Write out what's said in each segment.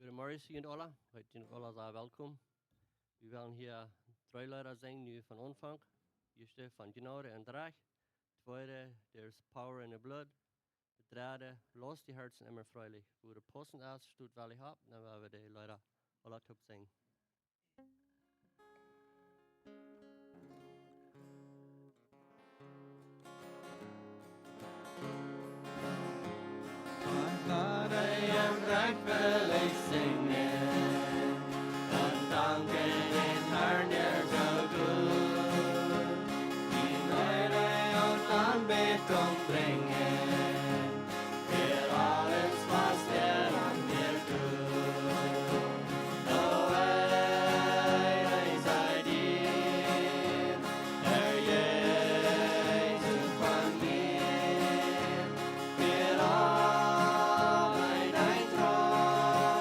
Goedemorgen jullie alle. Heute sind alle sehr willkommen. Wir werden hier 3 Lieder singen, nu von Anfang. Eerste van Genade en Drag. Tweede, There's Power in the Blood. De derde, Los die Herzen immer freilich. Wo de passend ist, steht wel ich ab, dann werden wir die Lieder alle top singen. Recht will ich singen und danken den Herrn, der so gut die Freude und Anbetung bringen für alles, was er an mir tut. Oh, ei sei dir, Herr Jesus von mir, für all dein Treue.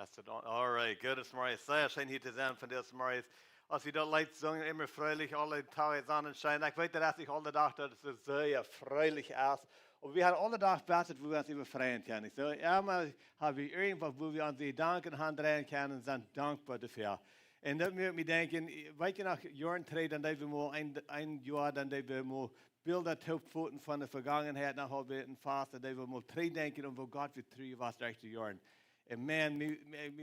That's it. All right, good. It's Maurice. Sehr schön hier zu sein von dir, Maurice. Als wir dort Leute singen, immer fröhlich, alle Tage Sonnenschein. Ich weiß, dass ich alle dachte, dass es sehr fröhlich ist. Und wir haben alle Tag gebetet, wo wir uns immer freuen können. So, einmal haben wir irgendwas, wo wir uns die Danken handrehen können und sind dankbar dafür. Und dann müssen wir denken, weißt du, nach Jahren treten, dann wir mal ein Jahr, dann wir mal Bilder topfoten von der Vergangenheit, nach halbweiten Fast, dann wir mal denken, und wo Gott wird treu was durch die Jahren. Und man, mir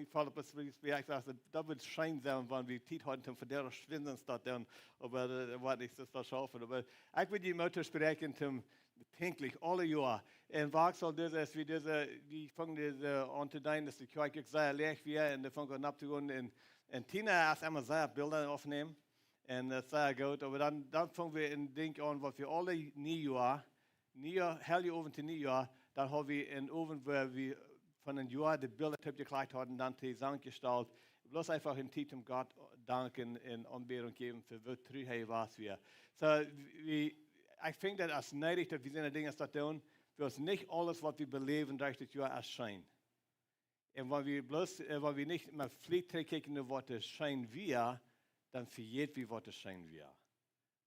fällt auf das Gespräch, da wird es schein sein, wenn wir Zeit haben, von der schwinden statt dann, aber was ich das schaffen. Aber ich will die Mutter sprechen, pinklich, alle Jahre. Und was soll das, wie die fangen diese an zu denken, dass die Kirche sehr leicht wird, und die fangen an zu gehen, und Tina erst einmal sehr Bilder aufnehmen, und das ist sehr gut, aber dann fangen wir ein Ding an, was wir alle Neujahr, hell oben zu Neujahr, dann haben wir einen Ofen, wo wir von einem Jahr die Bilder gekleidet haben, dann zusammengestellt. Bloß einfach in Titel Gott danken und Anbetung geben für wie treu was wir. So, ich finde das als nötig, dass wir diese Dinge tun, für uns nicht alles, was wir beleben, durch das Jahr erscheint. Und wenn wir nicht mehr pflichtig kicken, was das scheint wir, dann verjährt wir, was das scheint wir.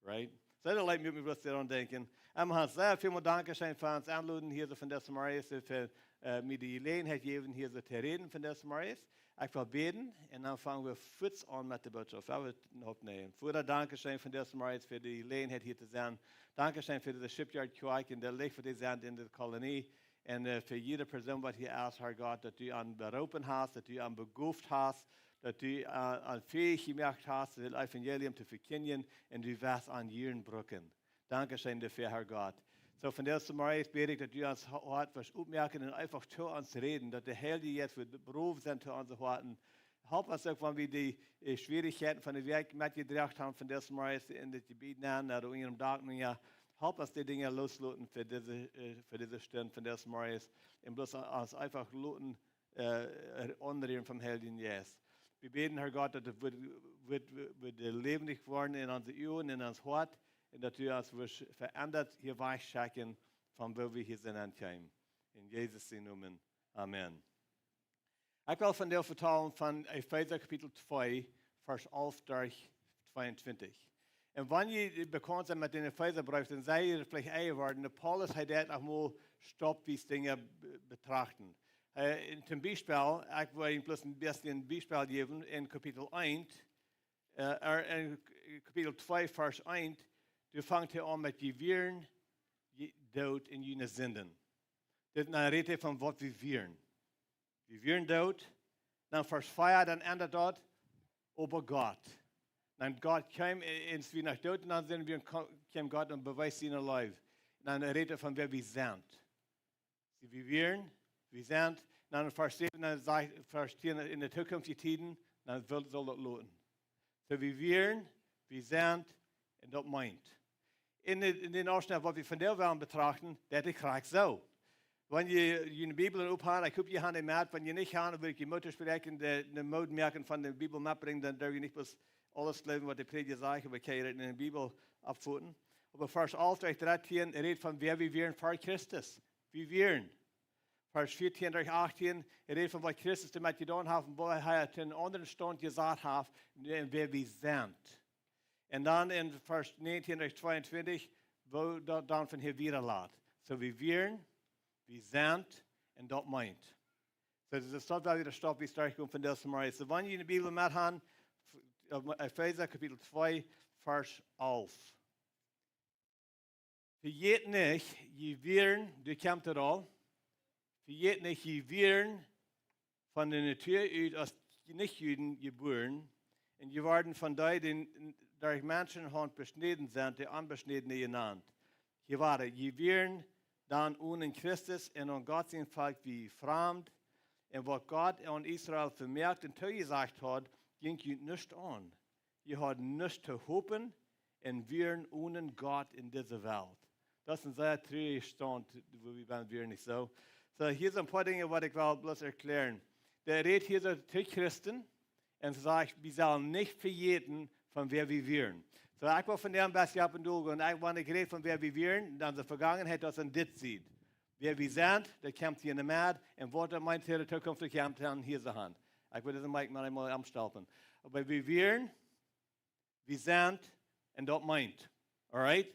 Right? So, da leid mir bloß daran denken. Wir haben sehr viel Dankeschön für uns anladen, hier so von der Maurice, für mir die Gelegenheit geben, hier so zu reden von der Maurice. Ich will beten und dann fangen wir kurz an mit der Botschaft. Ich will aufnehmen. Vorher Dankeschön von der Maurice für die Gelegenheit hier zu sein. Dankeschön für das Shipyard Kirk und der Licht für die Sand in der Kolonie. Und für jede Person, die hier ist, Herr Gott, dass du an berufen hast, dass du an beguft hast, dass du an fähig gemacht hast, das Evangelium zu verkündigen und du wirst an ihren Brücken. Dankeschön dafür, Herr Gott. So von der Maurice bete ich, dass du uns hart was aufmerken und einfach zu uns reden, dass der Herr, die jetzt berufen sind, zu uns horten. Help uns auch, wenn wir die Schwierigkeiten von der Weg mitgebracht haben, von der Maurice in die Gebieten an, oder in ihrem Daten, ja. Help uns die Dinge loslassen für diese Stunde von der Maurice. Und bloß uns einfach loten, anrühren vom Helden Jesus. Wir beten, Herr Gott, dass es wird lebendig worden in unseren Ohren, in unser Hort, und dass du uns verändert hier weichschacken, von wo wir hier sind ankommen. In Jesus' Namen. Amen. Ich will von dir vertellen von Epheser Kapitel 2, Vers 11 durch 22. Und wenn ihr bekannt seid mit den Epheserbrief, dann seid ihr vielleicht geworden. Paulus hat das einmal Stopp, wie Dinge betrachten. Zum Beispiel, ich will Ihnen bloß ein bisschen ein Beispiel geben, in Kapitel 1, in Kapitel 2, Vers 1, du fängst hier an mit Gewirren, Tod in jene Sünden. Das ist eine Rede von was wir wirren. Wir wirren Tod, dann Vers 4, dann endet dort, über Gott. Dann Gott kam ins wie nach Tod, und dann sind wir, kam Gott und beweist seine Liebe. Dann redet von wer wir sind. Wir wirren, wir sind, dann Vers 7, dann sagt Vers 10, in der zukünftigen Tiden, dann soll das lohnen. So wir wirren, wir sind, und das meint. In den Ausschnitt, was wir von der Welt betrachten, der ist gleich so. Wenn ihr eine Bibel aufhabt, ich habe die Hand im Markt, wenn ihr nicht habt, will ich die Mutter sprechen, eine Mode merken von der Bibel mitbringen, dann darf ich nicht bloß alles lesen, was die Prediger sagt, aber ich kann in der Bibel abfunden. Aber Vers 11 durch 13 redet von wer wir wären vor Christus. Wir wären. Vers 14 durch 18 redet von was Christus damit getan hat, wo er einen anderen Stand gesagt hat, wer wir sind. Und dann in Vers 19 durch 22, wo dann von hier wieder lädt. So wir wären, wir sind und das meint. So das ist das, was der Stopp ist, von der Maurice. So wenn ihr eine Bibel mit habt, Epheser Kapitel 2, Vers 11. Vergeet nicht, je wären, du kämpft es all. Vergeet nicht, je wären von der Natur aus als Nicht-Juden geboren. Und je werden von denen, durch Menschen beschnitten sind, die Unbeschnittene genannt. Je wären dann ohne Christus und an Gott sein Volk wie fremd. Und was Gott an Israel vermerkt und zugesagt hat, ging nicht an. Ihr habt nichts zu hoffen und wir ohne Gott in dieser Welt. Das ist ein sehr trauriger Stand, wo wir nicht so. So, hier sind ein paar Dinge, die ich will bloß erklären. Der redet hier so zu Christen und sagt, wir sollen nicht verjäten, von wer wir wären. So, ich will von dem ein bisschen ab und durch und wenn ich rede von wer wir wären, dann die Vergangenheit, das ein dit sieht. Wer wir sind, der kämpft hier in der Mad und was er meint, hier in der Zukunft, der kämpft dann hier so Hand. Ich würde das mal umstellen. Aber wir sind und das meint. Alright?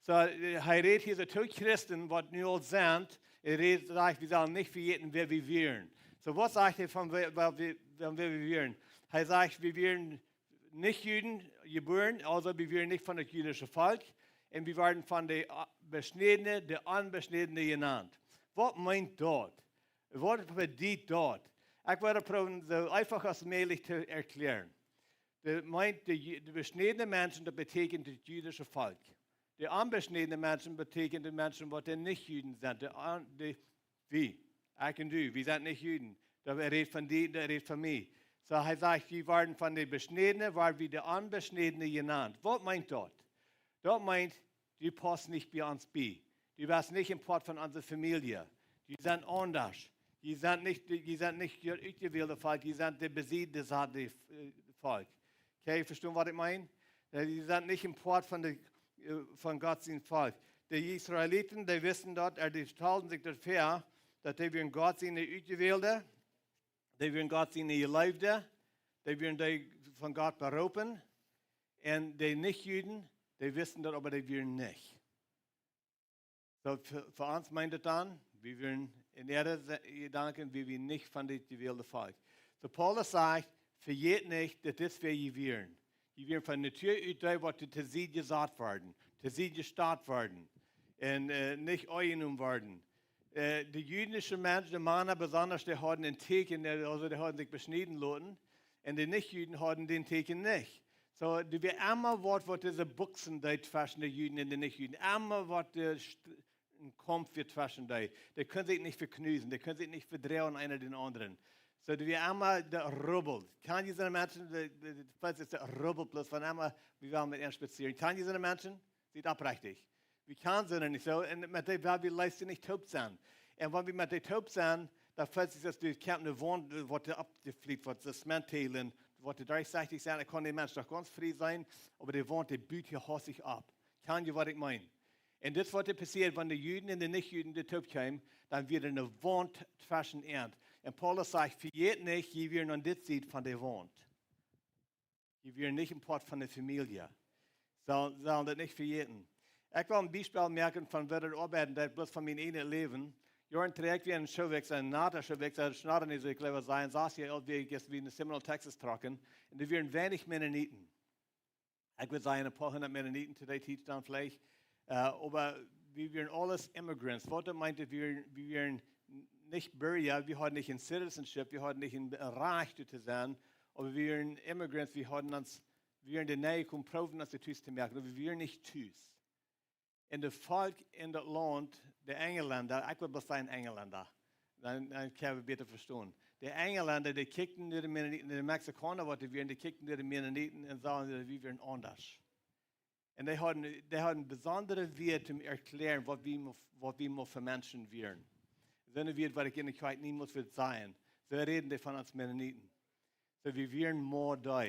So, hij redet hier so zwei Christen, was nu sind. Sagt, wir sollen nicht vergeten, wer wir wären. So, was sagt er von wer wir wären? Er sagt, wir wären nicht Juden geboren, also wir wären nicht von dem jüdischen Volk. Und wir werden von der Beschnittenen, der Unbeschnittenen genannt. Was meint dort? Was bedeutet dort? Ich werde probieren, so einfach als möglich zu erklären. Das meint, die beschnittenen Menschen, das betekent das jüdische Volk. Die unbeschnittenen Menschen betekent die Menschen, die nicht Juden sind. Wie? Ich und du, wir sind nicht Juden. Da redet von dir, da redet von mir. So, er sagt, wir werden von den Beschnittenen, werden wir die Unbeschnittenen genannt. Was meint dort? Dort meint, die passt nicht bei uns bei. Die warst nicht im Port von unserer Familie. Die sind anders. Die sind nicht ausgewählte Volk, die sind der besiegte Volk. Okay, verstehen, was ich meine? Die sind nicht im Port von Gottes Volk. Die Israeliten, die wissen dort, die halten sich dafür, dass die Gott seine Ausgewählte, die werden Gott seine Geliebte, die werden von Gott berufen. Und die Nicht-Juden, die wissen das, aber die werden nicht. So, für uns meint es dann, wir werden in Erde Gedanken, wie wir nicht von dem gewählten Volk. So, Paulus sagt, vergeht nicht, dass das wir werden. Die werden von Natur aus, was zu sie gesagt werden, zu sie gestartet werden und nicht eingenommen werden. Die jüdischen Menschen, die Männer besonders, die haben den Teken, also die haben sich beschnitten lassen, und die Nicht-Juden haben den Teken nicht. So, die wir immer was diese Buchsen da zwischen den Juden und den Nicht-Juden, immer was ein Kampf wird zwischen die. Die können sich nicht verknüsen, die können sich nicht verdrehen einer den anderen. So, die wir immer der Rubbel. Kann diese Menschen, das ist der Rubbel plus von immer, wir wollen mit ihnen spazieren. Kann diese Menschen? Sieht abrechtig. Wir können sie nicht so, und mit dem wir leisten nicht taub sein. Und wenn wir mit dem taub sind, dann fällt sich das durch eine Wand, was abgefliegt wird, das Cementteilen, was durchsichtig sein, da kann der Mensch doch ganz frei sein, aber die Wand, die büht hier hastig ab. Kann ihr, was ich meine? Und das, was passiert, wenn die Juden und die Nicht-Juden die taub kommen, dann wird eine Wand zwischen ihnen. Und Paulus sagt, vergeht nicht, je wir noch das sieht von der Wand. Je wir nicht im Port von der Familie. Sollen das nicht vergeten. Ich will ein Beispiel merken von wer arbeiten, das bloß von meinem eigenen Leben. Jörn trägt wie ein Schulweg, ein Naht-Schulweg, ein Schnatter nicht so clever sein, saß hier jetzt wie in Seminole, Texas trocken. Und da wären wenig Mennoniten. Ich würde sagen, ein paar hundert Mennoniten today teach dann vielleicht. Aber wir wären alles Immigrants. Was meinte, wir wären nicht Bürger, wir hatten nicht in Citizenship, wir hatten nicht in Recht zu sein, aber wir wären Immigrants, wir wären in der Nähe gekommen, proben, dass die zu merken, aber wir wären nicht Tüß. In der Volk in das Land, der Engländer, ich will bloß sagen Engländer, dann können wir besser verstehen. Die Engländer, die kickten die Mennoniten, die Mexikaner, die kickten die Mennoniten und sagen, wir wären anders. Und die hatten besondere Wert zum Erklären, was wir für Menschen wären. So eine Wert, was ich in der Zeit niemals wird sein. So reden die von uns Mennoniten. So wir wären more da.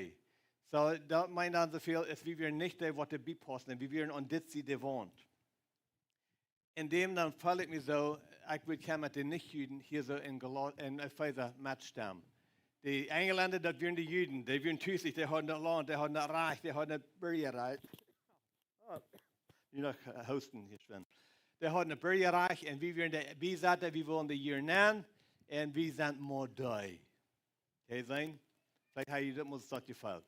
So, da meint dann so viel, wir wären nicht da, was die Bibel passen, wir wären an das sie wohnt. In dem dann fällt mir so, ich würde kommen mit den Nicht-Juden hier so in Epheser Matchstamm. Die Engländer, das wären die Juden, die wären tüßig, die haben das Land, die haben das Reich, die haben das Bürgerreich. Noch hosten hier schön. Die haben das Bürgerreich und wir wären der Beiseite, wir wollen die hier nennen und wir sind more da. Okay, sein? Vielleicht habe ich das mal so gefällt.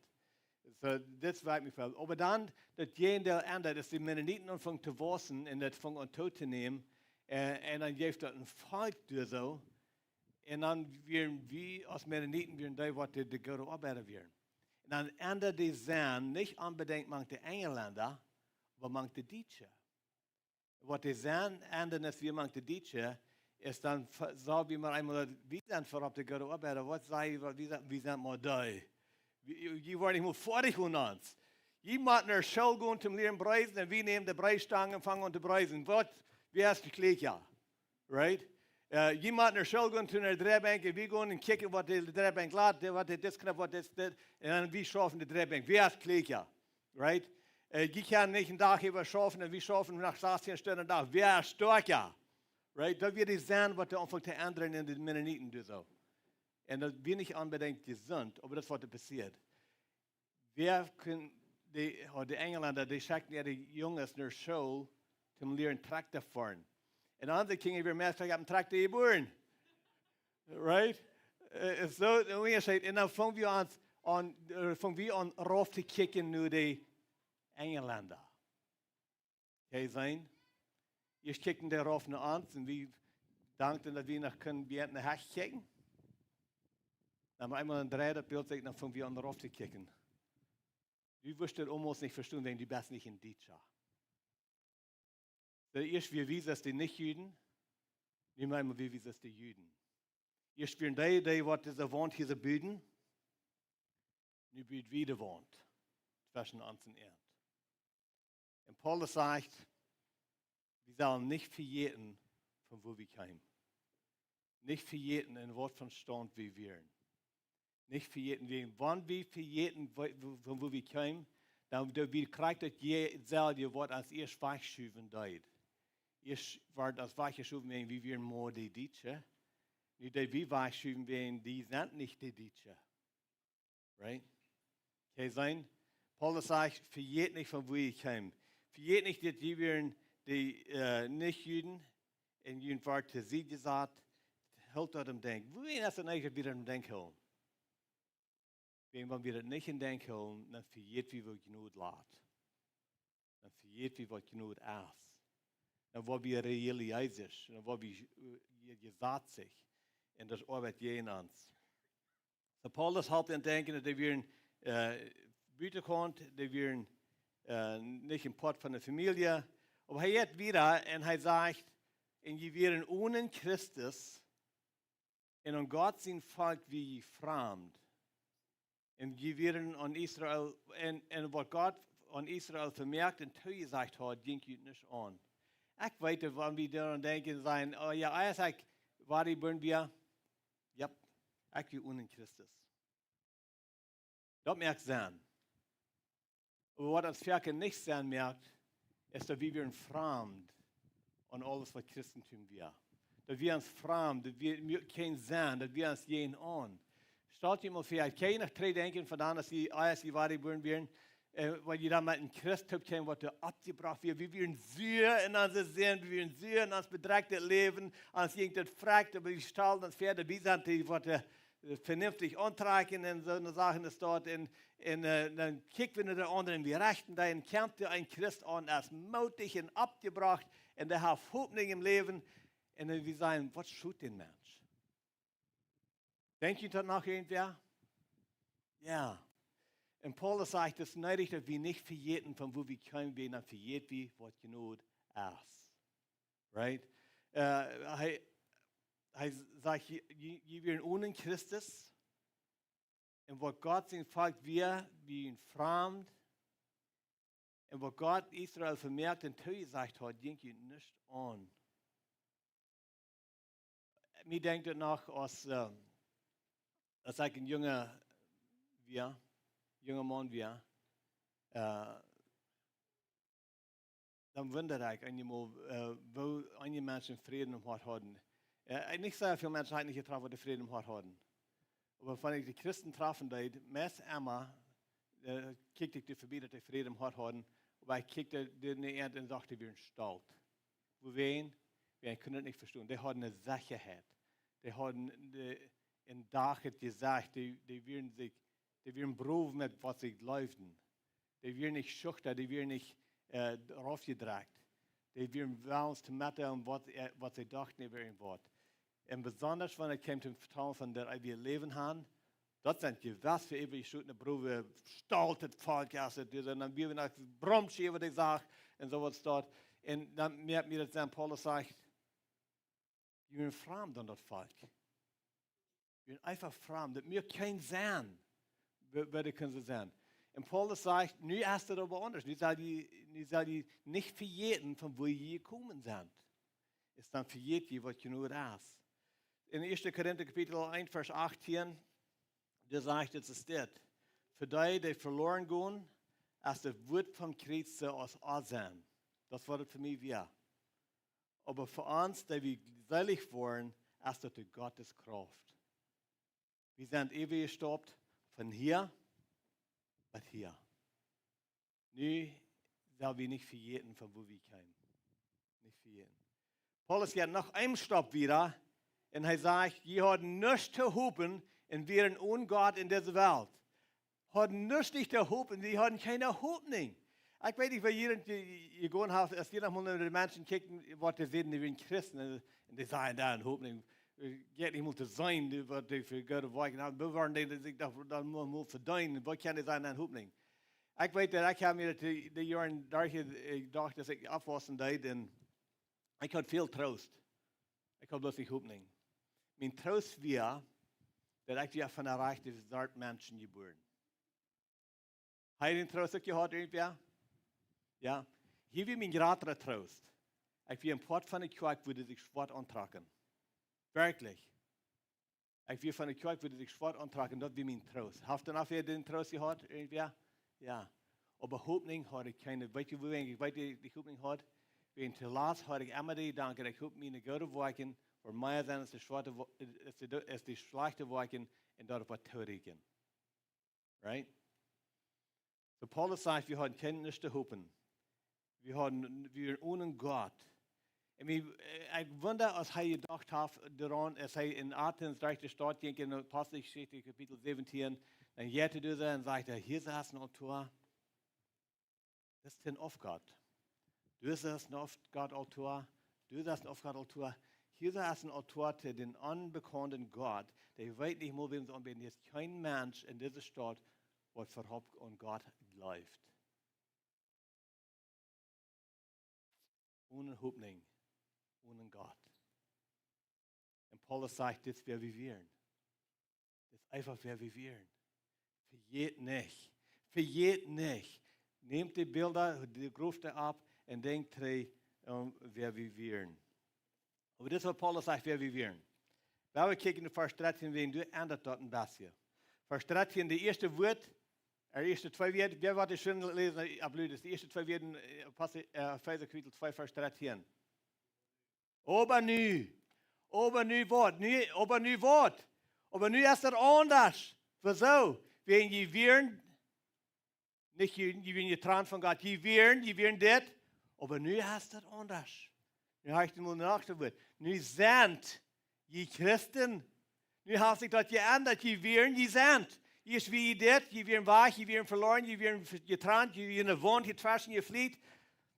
So, das war mir gefällt. Aber dann, dass jeder andere, dass die Mennoniten anfangen zu wachsen und das fangen an tot zu nehmen, und dann gibt es ein Volk durch so, und dann werden wir als Mennoniten, werden die, was die gute Arbeiter werden. Und dann ändert die sein, nicht unbedingt manche die Engländer, aber manche die Deutsche. Was die sein ändern, ist wie manche die Deutsche, ist dann, sagen wir mal einmal, wir sind verrückt die gute Arbeiter, was sagen wir sind mal da. Je waren nicht mehr fertig von uns. Je müssen naar Schule gehen zum Lehren preisen und wir nehmen die Preisstange und fangen an zu preisen. Was? Wie hast du geklärt, ja? Right? Je müssen naar Schule gehen zu einer Drehbank und wir gehen und kicken, was die Drehbank lädt, was das knappt, was das, und dann wir schaffen die Drehbank. Wie hast du geklärt, ja? Right? Je kann nicht einen Tag über schaffen und wir schaffen nach 16 Stunden am Tag. Wer ist stark, ja? Right? Da wird es sein, was der anfängt zu ändern in den Mennoniten. So. Und das bin nicht unbedingt gesund, aber das was passiert. Wir können, die Engländer, die schicken ihre Jungs naar Schule, zum lernen Traktor fahren. Und andere Kinder, wir merken, ich habe einen Traktor geboren. Right? So, und dann fangen wir an rauf zu kicken nur die Engländer. Kann ich sein? Wir kicken darauf nur an und wir danken, dass wir noch können, wir hätten eine Hecht kicken. Dann haben wir einmal ein Bild, dann fangen wir an darauf zu kicken. Du wirst das almost nicht verstehen, wenn du bist nicht in Deutscher. Erst wir wissen es die Nicht-Juden, wir meinen, wir wissen es die Juden. Erst wir die was dieser wohnt, hier Büden, nu wird wieder wohnt, zwischen uns und Erd. Und Paulus sagt, wir sollen nicht verjäten, von wo wir kamen. Nicht verjäten in Wort von Stand wie wir. Nicht verjäten, wann wir verjäten, von wo wir kamen, dann wir kriegt das selbe Wort als ihr Weichschuven deut. Ihr wart als Weichschuven, wie wir nur die Deutsche. Nicht die wir Weichschuven, die sind nicht die Deutsche. Right? Kann sein? Paulus sagt, verjäht nicht, von wo ihr kamen. Verjäht nicht, dass wir die Nicht-Juden in Juden waren zu sie gesagt, hält dort im Denken. Wo ist das denn eigentlich wieder im Denken holen? Wenn wir das nicht in Denken holen, dann verjäht wie wir genug laat. Dann verjäht wie wir genug aus. Dann wollen wir realistisch, dann wollen wir gesagt sich. Und das arbeitet je in uns. So Paulus hat den Denken, dass wir Büte konnten, dass wir nicht im Port von der Familie. Aber er geht wieder und er sagt, und wir werden ohne Christus und an Gott sein Volk wie fremd. Und wir werden an Israel, und was Gott an Israel vermerkt und zugesagt hat, denkt ihr nicht an. Ich weiß, wenn wir daran denken, sein, oh ja, eigentlich war die wir, ja, ich bin ohne Christus. Das merkt sein. Aber was das Werke nicht sein merkt, ist, dass wir fremd an alles, was Christentum wir. Dass wir uns fremd, dass wir kein sein, dass wir uns jeden an. Stellt ihr mal vor, ich kann nicht drei denken, von dann, dass die Ware geboren werden, weil ihr da mit einem Christum kennen, was da abgebracht wird. Wir werden sehr in unser Sinn, wir werden sehr in unser bedrängtes Leben, als irgendwas fragt, aber wir stellen uns Pferde, wie sind die, was vernünftig antreiben und so eine Sachen ist dort. Und dann kicken wir der anderen, wir rechten, dann kämpft ihr ein Christ an, als mutig und abgebracht, und der hat Hoffnung im Leben. Und dann wir sagen, was tut den Mensch? Denkt ihr das noch irgendwer? Ja. Und Paulus sagt, es ist nötig, dass wir nicht verjäten, von wo wir kommen, sondern verjäten wir, was genug ist. Right? Er sagt, wir werden ohne Christus. Und was Gott sein Volk wir ihn fremd. Und was Gott Israel vermerkt und zugesagt hat, denkt ihr nicht an. Mir denkt es noch, als ich ein junger Mann war, dann wundere ich einmal, wo einige Menschen Frieden im Hart hatten. Nicht sehr viele Menschen haben nicht getroffen, die Frieden im Hart hatten. Aber wenn ich die Christen trafen, meist immer kickte ich die vorbei, dass die Frieden im Hart hatten. Aber ich kickte die Erde und sagte, wir sind stolz. Wo wen? Wir können es nicht verstehen. Die hatten eine Sicherheit. Die hatten in Dach gesagt, die werden Beruf mit, was sie läufen. Die werden nicht schüchtern, die werden nicht raufgedrängt. Die werden uns zu metten, was sie dachten über ein Wort. Und besonders, wenn es kommt zum Vertrauen von der wir leben haben, das sind die was für ewig schüchterne Berufe, stolzes Volk, und dann wir nach Bromschi über die Sache und sowas dort. Und dann merkt mir, dass Paulus sagt, wir sind fremd an das Volk. Wir sind einfach fremd. Wir können sein. Wer können sie sein? Und Paulus sagt, nu ist das aber anders. Nu soll die nicht verjäten, von wo sie gekommen sind. Es dann verjäht die, was genug ist. In 1. Korinther Kapitel 1, Vers 18, da sagt es das. Für die verloren gehen, als das Wort vom Christus aus Asien. Das war das für mich wir. Aber für uns, die wir selig waren, ist das die Gottes Kraft. Wir sind ewig gestorben von hier bis hier. Nu sollen wir nicht verjäten, von wo wir kommen. Nicht verjäten. Paulus geht noch einen Stopp wieder und er sagt, ihr habt nichts zu hoffen und wir sind ohne Gott in dieser Welt. Habt nichts nicht zu hoffen, die haben keine Hoffnung. Ich weiß nicht, weil ihr gehen habt, als jeder mal die Menschen kicken, was sie sehen, die sind Christen und die sagen, da eine Hoffnung. Geht nicht mal zu sein, was die für Gott wollen. Wir wollen die sich dann mal verdienen. Was kann die sein, eine Hoffnung? Ich weiß, dass ich habe mir die Jahre gedacht, dass ich abwaschen darf, und ich hatte viel Trost. Ich hatte bloß nicht Hoffnung. Mein Trost war, dass ich von erreicht, dass dort Menschen geboren. Hast du den Trost auch gehört, irgendwer? Ja. Hier war mein größter Trost. Ich war im Port von der Kirche, wo die sich schwarz antragen. Wirklich. Ich war von der Kirche, wo die sich schwarz antragen. Das war mein Trost. Hast du noch den Trost gehört, irgendwer? Ja. Aber Hoffnung hatte ich keine. Weißt du, wo ich die Hoffnung hatte? Wenn zu Last hatte ich immer die Gedanke, ich hoffe, meine gute Wochen, für mehr sein als die schlechte Wochen, und dort was töten. Right? So Paulus sagt, wir haben Kenntnis zu hoffen. Wir sind ohne Gott. Ich wundere, als er gedacht hat, daran, als er in Athens durch die Stadt ging, in Apostelgeschichte, Kapitel 17, dann jährte er und sagte, hier saß ein Autor. Das ist ein Aufgott. Du saßt ein Aufgott-Autor. Du saßt ein Aufgott-Autor. Hier saß ein Autor, der den unbekannten Gott, der weiß nicht mehr, wem es anbeten. Hier ist kein Mensch in dieser Stadt, der überhaupt an Gott läuft. Ohne Hoffnung, ohne Gott. Und Paulus sagt, das ist, wer wir wären. Das ist einfach, wer wir wären. Verjäht nicht. Verjäht nicht. Nehmt die Bilder, die Grufte ab und denkt dran, wer wir wären. Aber das ist, was Paulus sagt, wer wir wären. Wenn wir kijken in Vers 13, wenn du ändert dort ein bisschen. Vers 13, die erste Wort, die ersten zwei Wörter, wer wollte schön lesen, ablöd, die ersten zwei Wörter, Epheser Kapitel 2, Vers 13. Aber nu Wort. Aber nu ist das anders. Wieso? Wenn je wären, nicht je wenn getrennt von Gott, je wären das, aber nu ist das anders. Nu habe ich mal nachgedacht. Nu sind je Christen, nu hat sich das geändert, je wären, je sind. Je ist wie das, je wären weich, je wären verloren, je wären getrennt, je wären gewohnt, getraschen, geflieht.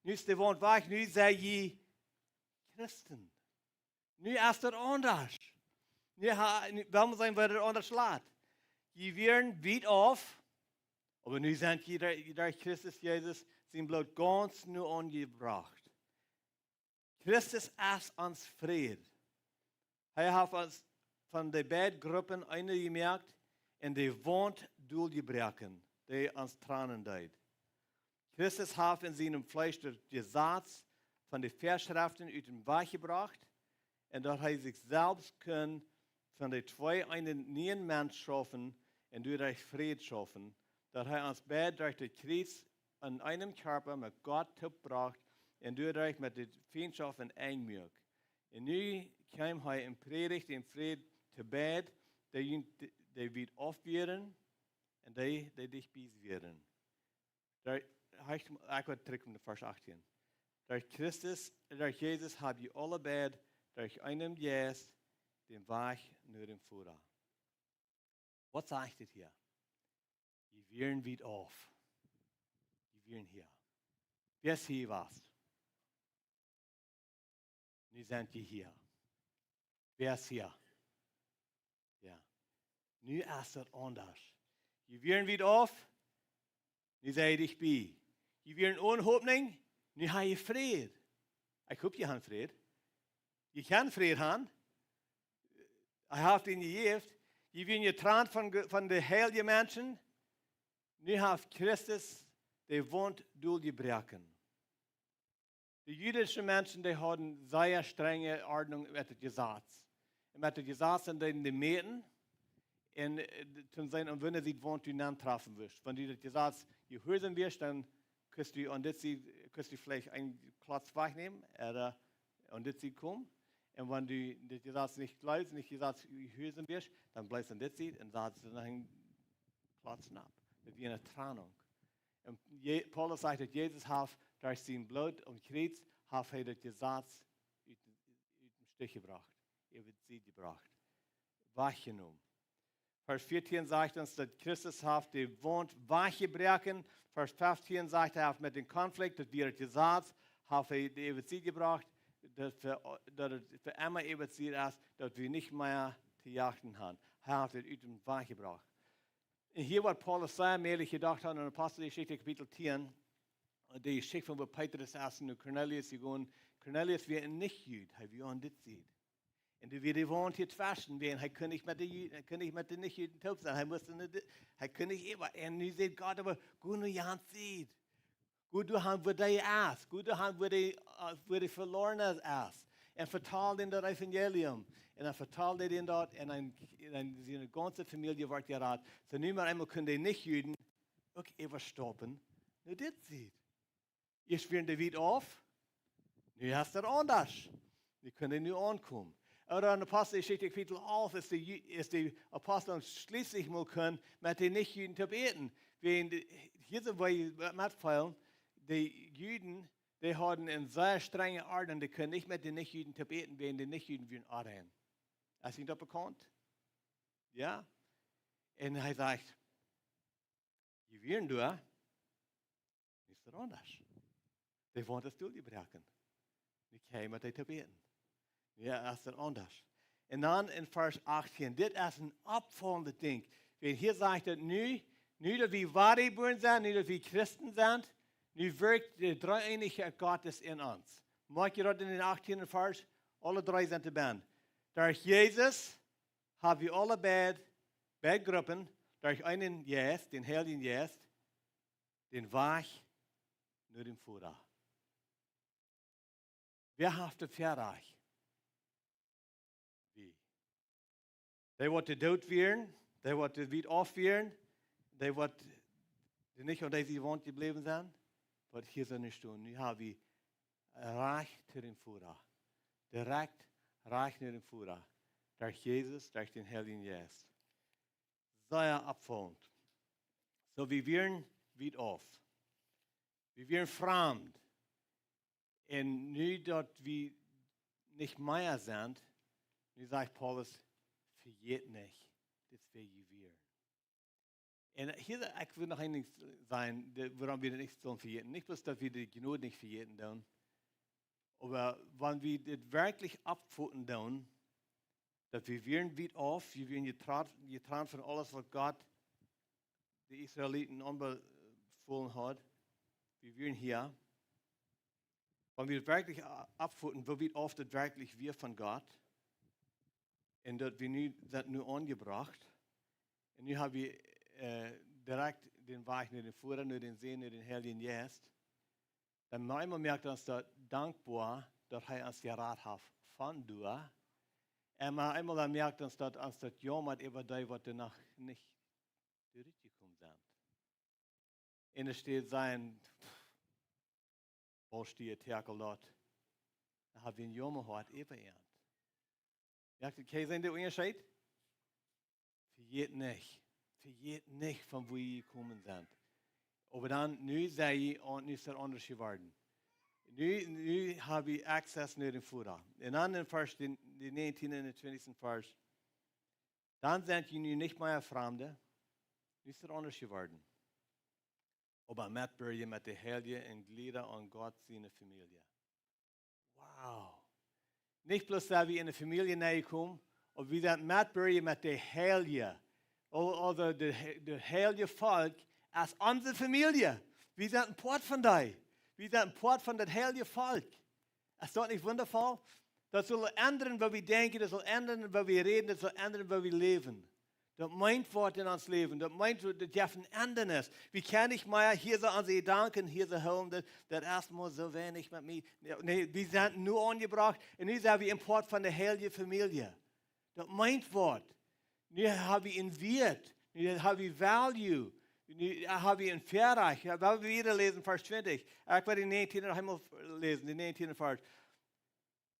Nu ist der Wohnt weich, nu sei je Christen. Nu ist das anders. Nu warum sein wir das anders lässt. Je wären weit auf, aber nu sind je durch Christus Jesus sein Blut ganz nur angebracht. Christus ist uns Fried. Er hat uns von den beiden Gruppen eine gemerkt, und die wohnt durchgebrochen, die uns Tränen deit. Christus hat in seinem Fleisch das Gesetz von den Vorschriften aus dem Weg gebracht, und dort hat sich selbst können von den zwei einen neuen Mensch schaffen und durch Fried schaffen. Dort hat uns beide durch den Kreuz an einem Körper mit Gott gebracht und dadurch mit der Feindschaft in Engmück. Und nun kam er in Predigt in Fried zu Bett, die wird aufwehren und die dich bis werden. Ich werde zurück in Vers 18. Durch Christus, durch Jesus habt ihr alle beide durch einen Jesus den Weg nur dem Führer. Was sagt es hier? Die wären wieder auf. Die wären hier. Wer ist hier was? Nu sind die hier. Wer ist hier? Ja. Nu ist das anders. Die wären wieder auf. Nu sei dich bei. Die wären ohne Hoffnung. Nu habe ich Fried. Ich hoffe, ihr habt Fried. Ihr könnt Fried haben. Ich habe ihn gegeben. Die werden getrennt von den heiligen Menschen. Nu hat Christus, der wohnt durchgebrochen. Die jüdischen Menschen, die hatten sehr strenge Ordnung mit dem Gesetz. Mit dem Gesetz sind die Mäden. Und wenn sie wohnt, du nicht treffen wirst. Wenn du das Gesetz gehören wirst, dann kannst du vielleicht einen Platz wegnehmen oder und das sie kommen. Und wenn du das Gesetz nicht glaubst, nicht Gesetz hören wirst, dann bleibst du in das Seed und sagst, dann platzen ab. Das ist eine Trennung. Und Paulus sagt, dass Jesus hat durch sein Blut und Kreuz hat er das Gesetz aus dem Stich gebracht. Er wird Seed gebracht. Wachgenommen. Vers 14 sagt uns, dass Christus hat die Wohnt wachgebrochen. Vers 15 sagt er, mit dem Konflikt, dass wir das Gesetz hat er die Ewigkeit gebracht, dass für immer Ewigkeit ist, dass wir nicht mehr zu jagen haben. Er hat es aus dem Wach gebracht. Und hier wird Paulus sehr mählich gedacht haben in Apostelgeschichte Kapitel 10, die Geschichte von Petrus ersten und Cornelius gegangen. Cornelius war ein Nicht-Jüd, wie man das sieht. Und wie die wohnt hier zwischen werden, er kann nicht mit den Nicht-Jüden taub sein, er kann nicht immer. Und nu sieht Gott aber, gut, nu Jan sieht. Gut, du hast, wo die ist. Gut, du hast, wo die verloren ist. Und vertalt in das Evangelium. Und er vertalt den dort, und seine ganze Familie wird geraten. So nicht mehr einmal können die Nicht-Jüden auch überstoppen. Nur das sieht. Ihr schwirren die wieder auf. Nu hast du das anders. Die können nur ankommen. Oder in der Apostelgeschichte Kapitel 11 ist die Apostel schließlich mal können, mit den Nicht-Jüden zu beten. Hier sind wir mitfallen, die Jüden, die haben eine sehr strenge Art und die können nicht mit den Nicht-Jüden zu beten, wenn die Nicht-Jüden würden anhören. Hast du ihn das bekannt? Ja? Und er sagt, die würden du, ist das anders. Die wollen das durchbrechen. Die können mit dir zu beten. Ja, das ist dann anders. Und dann in Vers 18, das ist ein abfallendes Ding. Wenn hier sagt er, nicht, dass wir wahre Bürger sind, nicht, dass wir Christen sind, nu wirkt die Dreieinigkeit Gottes in uns. Mag je dat in den 18. Vers? Alle drei sind dabei. Durch Jesus haben wir alle beide Gruppen, durch einen Geist, den Heiligen Geist, den Wach nur dem Führer. Wer hat das Verreich? Wie? Die, die tot werden, die, die wieder aufwehren, die, die nicht unter sie wohnt geblieben sind. Aber hier sind nicht tun. Nu haben wir Reich zu dem Führer. Direkt Reich zu dem Führer. Durch Jesus, durch den Heiligen Geist. Sehr abfallend. So, wir werden wieder auf. Wir werden fremd. Und nu, dass wir nicht mehr sind, nu sagt Paulus, vergeht nicht, das wir werden. Und hier, ich will noch einiges sein, woran wir nicht so vergeten. Nicht bloß, dass wir die Gnade nicht vergeten tun, aber wenn wir das wirklich abfutten tun, dass wir werden wieder auf, wir werden getrennt von alles, was Gott die Israeliten anbefohlen hat. Wir werden hier. Wenn wir wirklich abfutten, wo wird oft das wirklich wir von Gott? Und dass wir sind nur angebracht. Und nu haben wir direkt den Weg nur den Führer, nur den Sehen, nur den Heiligen Geist. Dann manchmal merkt uns das dankbar, dass er uns geraten hat von dir. Und einmal dann merkt uns das jammert über die, was danach nicht zurückgekommen sind. Und es steht sein, wo steht Terkel dort? Da haben wir ein Jammer hart über ihn. Merkt ihr, kein der Unterschied? Vergeht nicht. Vergeht nicht, von wo ihr gekommen sind. Aber dann, nu sei ich und nu ist er anders geworden. Nu habe ich Access zu dem Führer. Und dann in Vers, den 19. und 20. Vers. Dann sind ihr nu nicht mehr Fremde. Nu ist er anders geworden. Aber Mitbürger mit der Heilige und Glieder an Gott seine Familie. Wow. Nicht bloß, dass wir in der Familie nahe kommen, aber wir sind Mitbürger mit der Heilige. Oder das heilige Volk als unsere Familie. Wir sind ein Port von dir. Wir sind ein Port von das heilige Volk. Ist das nicht wundervoll? Das soll ändern, wo wir denken, das soll ändern, wo wir reden, das soll ändern, wo wir leben. Das meint Wort in uns Leben. Das meint, das darf ein Ändern ist. Wir können nicht mehr, hier sind unsere Gedanken, hier sind Home, das erstmal so wenig mit mir. Nee, wir sind nur angebracht und nun sind wir im Port von der heiligen Familie. Das meint Wort. Nu haben wir einen Wert, nu haben wir Value, nu haben wir ein Verreich. Wenn wir wieder lesen, Vers 20, ich werde den 19. einmal lesen, den 19. Vers.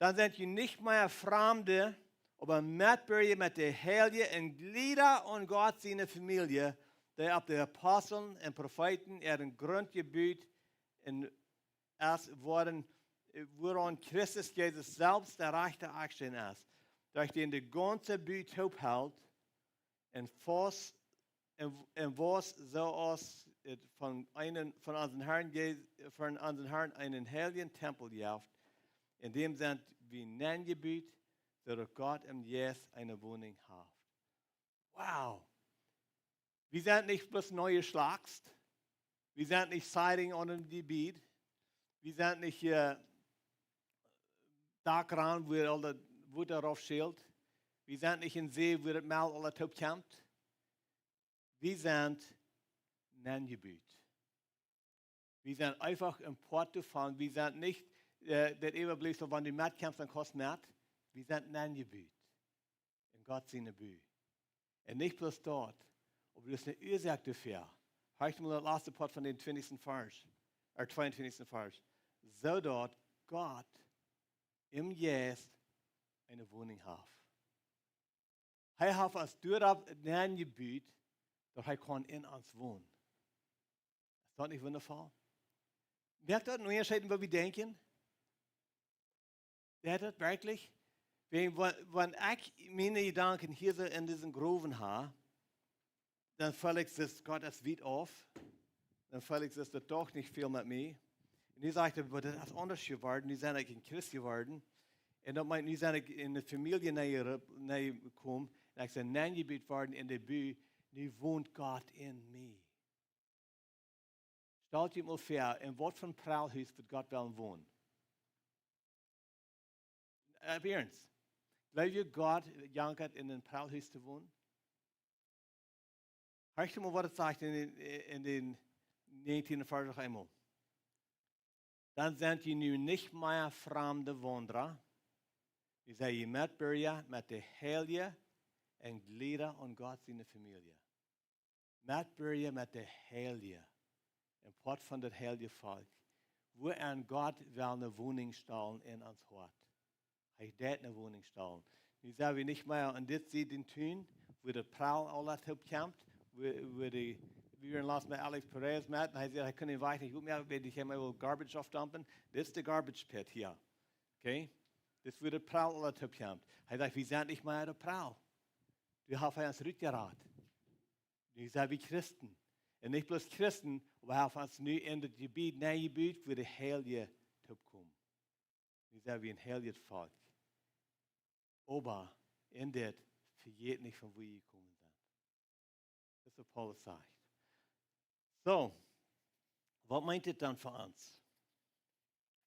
Dann sind ihr nicht mehr Fremde, aber Mitbürger mit der Heilige und Glieder und Gott seine Familie, der ab den Aposteln und Propheten ihren Grundgebiet in es worden, woran Christus Jesus selbst der rechte Action ist, durch den die ganze Büt hält und was so aus von unseren Herrn einen heiligen Tempel jaft, in dem sind wie ein Gebiet, so Gott im Jes eine Wohnung hat. Wow! Wir sind nicht bloß neue Schlagst, wir sind nicht Siding on dem Gebiet, wir sind nicht hier Dachraum, wo alle Wut darauf schält, wir sind nicht in See, wo das Mal alle top kämpft. Wir sind ein Gebiet. Wir sind einfach im Port gefahren. Wir sind nicht das Überblick, so wenn du Matt kämpfst, dann kostet Matt. Wir sind ein Gebiet. In Gott seine Bühne. Und nicht bloß dort. Aber das ist eine Ursache dafür. Hört mal das letzte Part von den 20. Vers. 22. Vers. So dort Gott im Jes eine Wohnung hat. Er hat als Dürrab ein Gebiet, dass er kann in uns wohnen. Ist das nicht wundervoll? Merkt das einen Unterschied, wo wir denken? Merkt das wirklich? Wenn ich meine Gedanken hier so in diesen Gruben habe, dann fällt es Gott das weit auf. Dann fällt es das doch nicht viel mit mir. Und ich sagte, das ist anders geworden. Die sind ein Christ geworden. Und dann meint, die sind in eine Familie gekommen. Und ich sage, nein, Gebiet worden in der Bühne. Nu wohnt Gott in mir. Stellt euch mal vor, in was für ein Prallhaus wird Gott wollen wohnen? Ernst. Glaubt ihr, Gott jankert in ein Prallhaus zu wohnen? Hört mal, was es sagt in den 19. Vers einmal. Dann sind die nun nicht mehr fremde Wanderer. Ihr seid ihr Mitbürger mit der Heilige und Glieder und Gott seine Familie. Mitbürger mit der Heilige. Im Port von der Heilige Volk. Wo an Gott will eine Wohnung stellen in uns Hort. Er hat eine Wohnung stellen. Ich sage nicht mehr, und das sieht den Tun, wo der Prall alles kämpft, wo wir waren last mit Alex Perez mit, und er sagt, ich kann nicht weiter gut mehr, wenn ich einmal Garbage aufdumpen. Das ist der Garbage Pit hier. Okay? Das wird der Prall alles kämpft. Er sagt, wir sind nicht mehr der Prall. Wir haben uns rückgerat. Wir sind wie Christen. Und nicht bloß Christen, aber wir haben uns nu in das Gebiet, wo der Heilige kommt. Wir sind wie ein heiliges Volk. Aber in das vergeht nicht, von wo wir gekommen sind. Das ist, was Paulus sagt. So, was meint das dann für uns?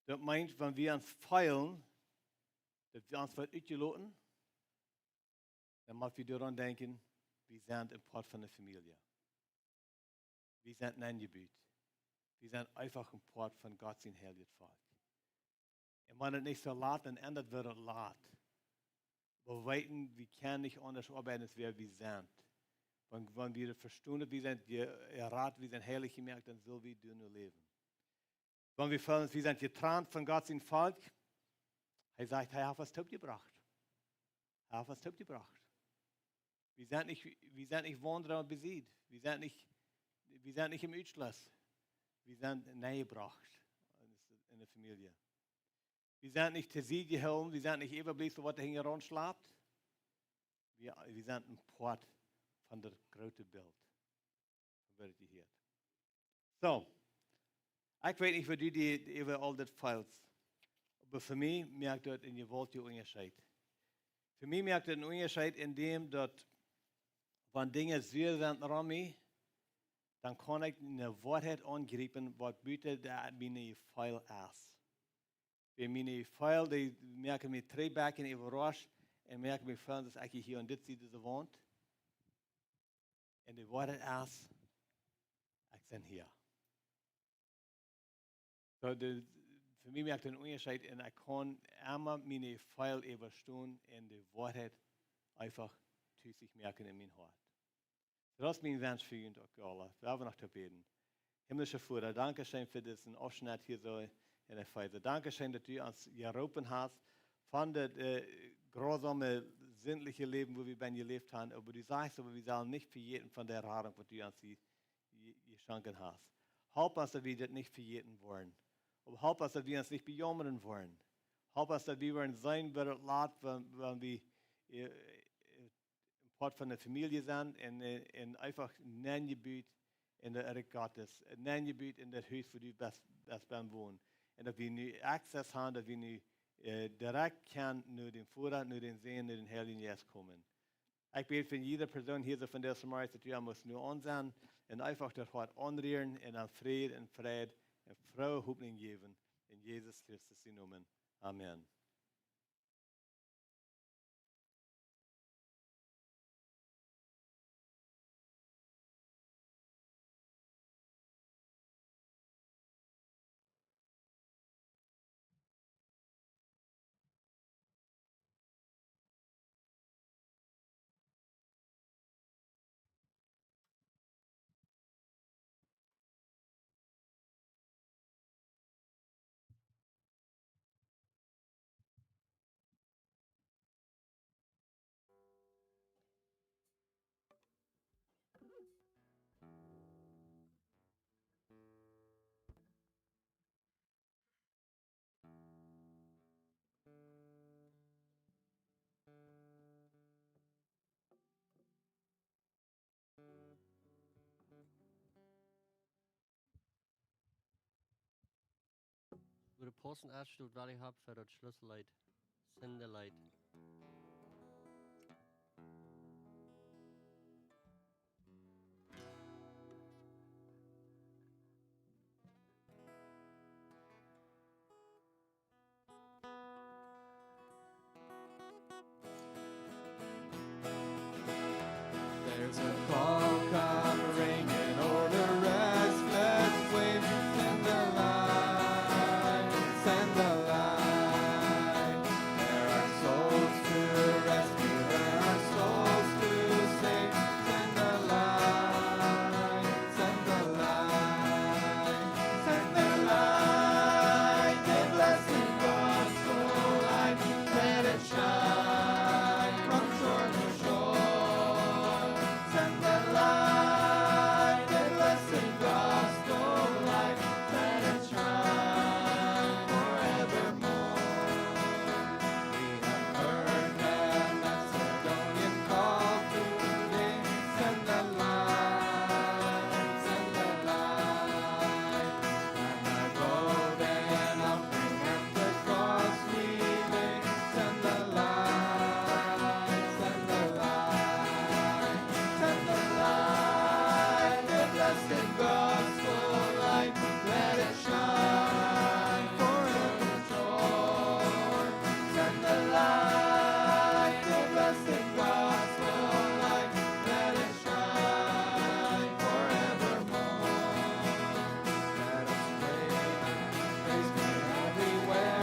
Das meint, wenn wir uns feilen, dass wir uns was uitgelaten, dann müssen wir daran denken, wir sind im Port von der Familie. Wir sind ein Gebiet. Wir sind einfach im Port von Gott, sein heiliges Volk. Und wenn es nicht so laut, dann ändert wird es laut. Wir weiten, wir können nicht anders arbeiten, als wir sind. Wenn wir verstehen, wir sind erraten, wir sind heilig gemerkt, dann so wie du nur leben. Wenn wir fühlen, wir sind getrennt von Gott, sein Volk, er sagt, er hat was top gebracht. Er hat was top gebracht. Wir sind nicht Wanderer und besiegt. Wir sind nicht im Utschluss. Wir sind nahe gebracht in der Familie. Wir sind nicht zu Sieg geholt. Wir sind nicht überblieben, so was der hinten rumschlägt. Wir sind ein Port von der großen Bild. So wird es hier. So, ich weiß nicht, wie du die über all das feilst. Aber für mich merkt das in der Welt die Unterschied. Für mich merkt das einen Unterschied in dem, dass wenn Dinge sehr sind an mir, dann kann ich eine Wahrheit angreifen, was bietet meine Pfeil ist. Wenn meine Pfeil, die merken mir drei Becken überrascht und merken mir, dass ich hier und das sieht, diese Wand. Und die Wahrheit ist, ich bin hier. So, für mich merkt ein Unterschied, und ich kann immer meine Pfeil überstehen und die Wahrheit einfach sich merken in mein Herz. Das ist mein Wunsch für ihn, alle. Wir haben noch zu beten. Himmlischer Vater, danke schön für diesen Ausschnitt hier so in der Feite. Danke schön, dass du uns gerufen hast von das grausame, sinnliche Leben, wo wir gelebt haben. Aber du sagst, aber wir sollen nicht verjäten von der Erfahrung, was du uns geschenkt hast. Help uns, dass wir das nicht verjäten wollen. Aber help uns, dass wir uns nicht bejammern wollen. Help uns, dass wir sein werden, wenn wir Part von der Familie sind und einfach ein Gebiet in der Erde Gottes, ein Gebiet in der Haus, wo du best beim wohnen. Und dass wir nu Access haben, dass wir nu direkt kann nur den Vorrat, nur den Sehen, nur den Heiligen Geist kommen. Ich bete für jede Person hier so von der Samaria, dass wir muss nur ansehen und einfach das Wort anrühren und an Frieden und Freude und frohe Hoffnung geben. In Jesus Christus Namen. Amen. Wo de Posten uitstoot wel ik heb voor het Schlüssellied. Sendelied. There's a call come ringing o'er the restless wind. Send the light, send the light. There are souls to rescue, there are souls to save. Send the light, send the light, send the light. The blessed gospel light, let it shine from shore to shore. Send the light, the blessed gospel light, let it shine forevermore. We have heard the Macedonian call today. Send the light, send the light. And the golden offering at the cross we lay. Send the light, send the light. Send the light, the blessed gospel light, let it shine forever shore. Send the light, the blessed gospel light, let it shine forevermore. Let us pray, praise God everywhere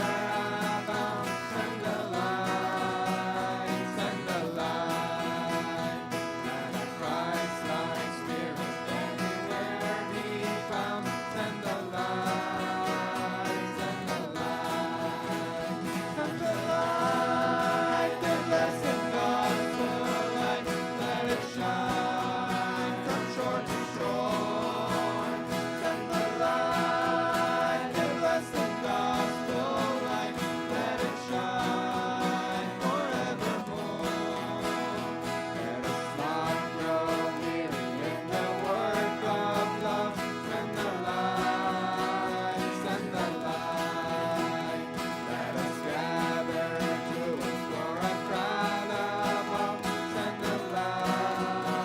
abound. Send the light, send the light. Let a Christ-like spirit everywhere be found. Send the light, send the light. Send the light, the blessed gospel light. Let it shine from shore to shore. Send the light, the blessed gospel light. Let it shine forevermore. Let us not grow weary in the work of love. Send the light, send the light. Let us gather to explore a crowd above. Send the light,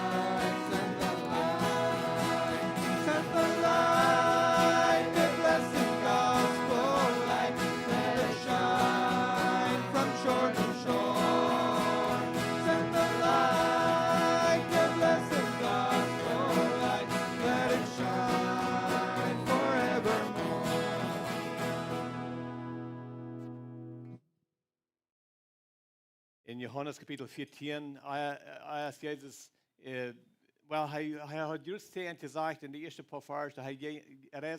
send the light. Send the light, the blessed gospel light. Let it shine from shore to shore. Send the light, the blessed gospel light. Let it shine forevermore. In Johannes Kapitel 14, als Jesus, hij had juist tegen gezegd in de eerste paar versen, er is